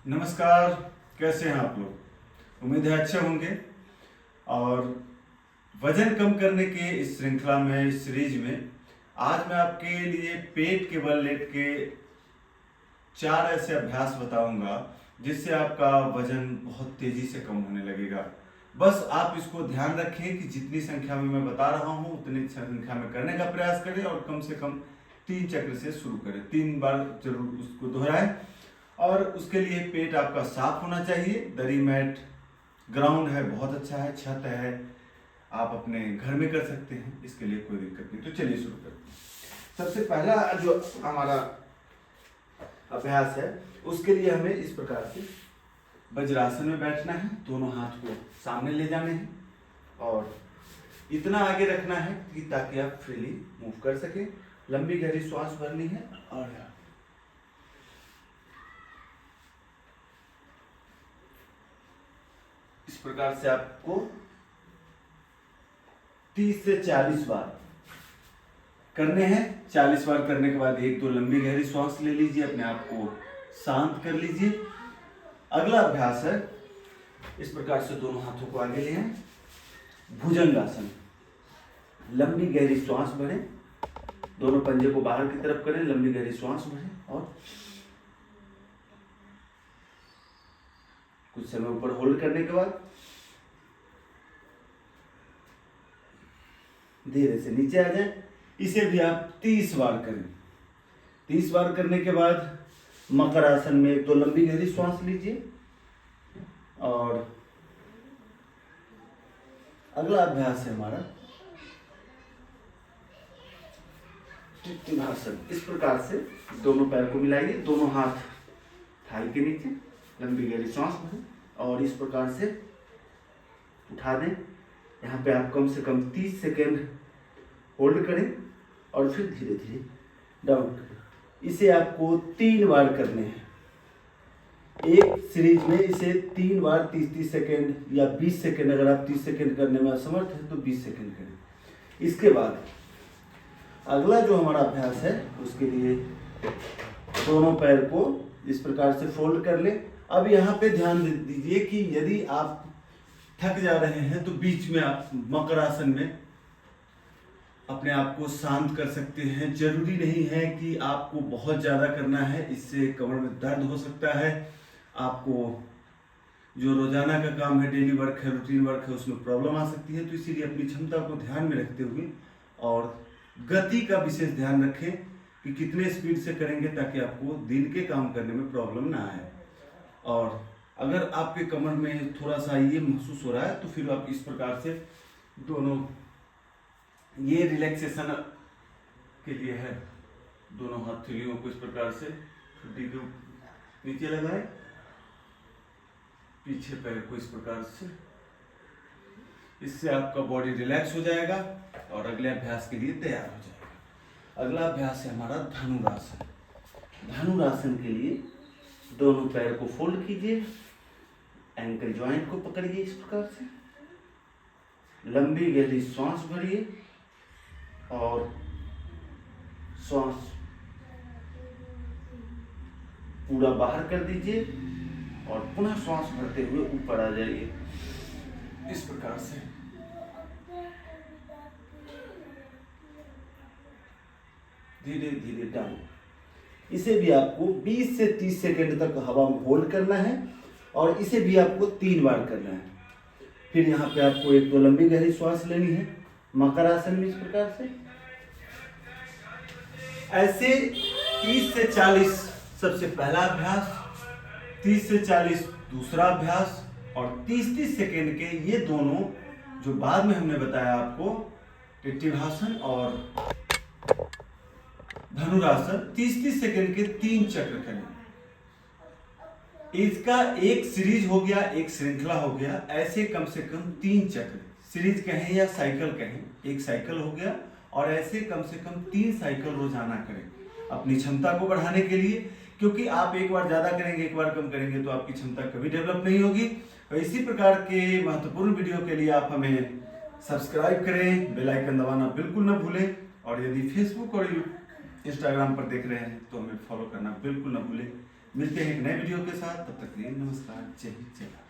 नमस्कार। कैसे हैं आप लोग? उम्मीद है अच्छे होंगे। और वजन कम करने के इस श्रृंखला में, इस सीरीज में आज मैं आपके लिए पेट के बल लेट के 4 ऐसे अभ्यास बताऊंगा जिससे आपका वजन बहुत तेजी से कम होने लगेगा। बस आप इसको ध्यान रखें कि जितनी संख्या में मैं बता रहा हूं उतनी संख्या में करने का प्रयास करें और कम से कम 3 चक्र से शुरू करें। 3 बार जरूर उसको दोहराएं। और उसके लिए पेट आपका साफ होना चाहिए। दरी, मैट, ग्राउंड है, बहुत अच्छा है, छत है, आप अपने घर में कर सकते हैं, इसके लिए कोई दिक्कत नहीं। तो चलिए शुरू करते हैं। सबसे पहला जो हमारा अभ्यास है उसके लिए हमें इस प्रकार से वज्रासन में बैठना है। दोनों हाथ को सामने ले जाने हैं और इतना आगे रखना है कि ताकि आप फ्रीली मूव कर सकें। लंबी गहरी श्वास भरनी है और इस प्रकार से आपको 30 से 40 बार करने हैं। 40 बार करने के बाद 1-2 लंबी गहरी श्वास ले लीजिए, अपने आप को शांत कर लीजिए। अगला अभ्यास है, इस प्रकार से दोनों हाथों को आगे ले आएं, भुजंगासन। लंबी गहरी श्वास भरें, दोनों पंजे को बाहर की तरफ करें, लंबी गहरी श्वास भरें और कुछ समय ऊपर होल्ड करने के बाद धीरे से नीचे आ जाएं। इसे भी आप 30 बार करें। 30 बार करने के बाद मकर आसन में 1-2 लंबी गहरी श्वास लीजिए। और अगला अभ्यास है हमारा टिट्टिभासन। इस प्रकार से दोनों पैर को मिलाइए, दोनों हाथ थाई के नीचे, लंबी गहरी सांस भरें और इस प्रकार से उठा दें। यहाँ पे आप कम से कम 30 सेकेंड होल्ड करें और फिर धीरे धीरे डाउन करें। इसे आपको 3 बार करने हैं। एक सीरीज में इसे 3 बार 30-30 सेकेंड या 20 सेकेंड, अगर आप 30 सेकेंड करने में असमर्थ हैं तो 20 सेकेंड करें। इसके बाद अगला जो हमारा अभ्यास है उसके लिए दोनों पैर को इस प्रकार से फोल्ड कर ले। अब यहाँ पे ध्यान दीजिए कि यदि आप थक जा रहे हैं तो बीच में आप मकर आसन में अपने आप को शांत कर सकते हैं। जरूरी नहीं है कि आपको बहुत ज़्यादा करना है, इससे कमर में दर्द हो सकता है। आपको जो रोजाना का काम है, डेली वर्क है, रूटीन वर्क है, उसमें प्रॉब्लम आ सकती है। तो इसीलिए अपनी क्षमता को ध्यान में रखते हुए और गति का विशेष ध्यान रखें कि कितने स्पीड से करेंगे ताकि आपको दिन के काम करने में प्रॉब्लम ना आए। और अगर आपके कमर में थोड़ा सा ये महसूस हो रहा है तो फिर आप इस प्रकार से दोनों, ये रिलैक्सेशन के लिए है, दोनों हथेलियों को इस प्रकार से ठुड्डी के नीचे लगाएं, पीछे पैर को इस प्रकार से, इससे आपका बॉडी रिलैक्स हो जाएगा और अगले अभ्यास के लिए तैयार हो जाएगा। अगला अभ्यास है हमारा धनुरासन। धनुरासन के लिए दोनों पैर को फोल्ड कीजिए, एंकल जॉइंट को पकड़िए इस प्रकार से, लंबी गहरी श्वास भरिए और श्वास पूरा बाहर कर दीजिए और पुनः श्वास भरते हुए ऊपर आ जाइए इस प्रकार से। धीरे धीरे डाउन। इसे भी आपको 20 से 30 सेकेंड तक हवा में होल्ड करना है और इसे भी आपको 3 बार करना है। फिर यहाँ पे आपको 1-2 लंबी गहरी श्वास लेनी है मकर आसन में इस प्रकार से। ऐसे 30 से 40 सबसे पहला अभ्यास, 30 से 40 दूसरा अभ्यास और 30-30 सेकेंड के ये दोनों जो बाद में हमने बताया आपको, टिट्टिभासन और धनुरासन, 30-30 सेकेंड के 3 चक्र करें। इसका एक सीरीज हो गया, एक श्रृंखला हो गया। ऐसे कम से कम 3 चक्र, सीरीज कहें या साइकिल कहें, एक साइकिल हो गया और ऐसे कम से कम 3 साइकिल रोजाना करें अपनी क्षमता को बढ़ाने के लिए। क्योंकि आप एक बार ज्यादा करेंगे, एक बार कम करेंगे तो आपकी क्षमता कभी डेवलप नहीं होगी। और इसी प्रकार के महत्वपूर्ण वीडियो के लिए आप हमें सब्सक्राइब करें, बेल आइकन दबाना बिल्कुल ना भूलें। और यदि फेसबुक और इंस्टाग्राम पर देख रहे हैं तो हमें फॉलो करना बिल्कुल ना भूलें। मिलते हैं एक नए वीडियो के साथ, तब तक के लिए नमस्कार, जय हिंद, जय भारत।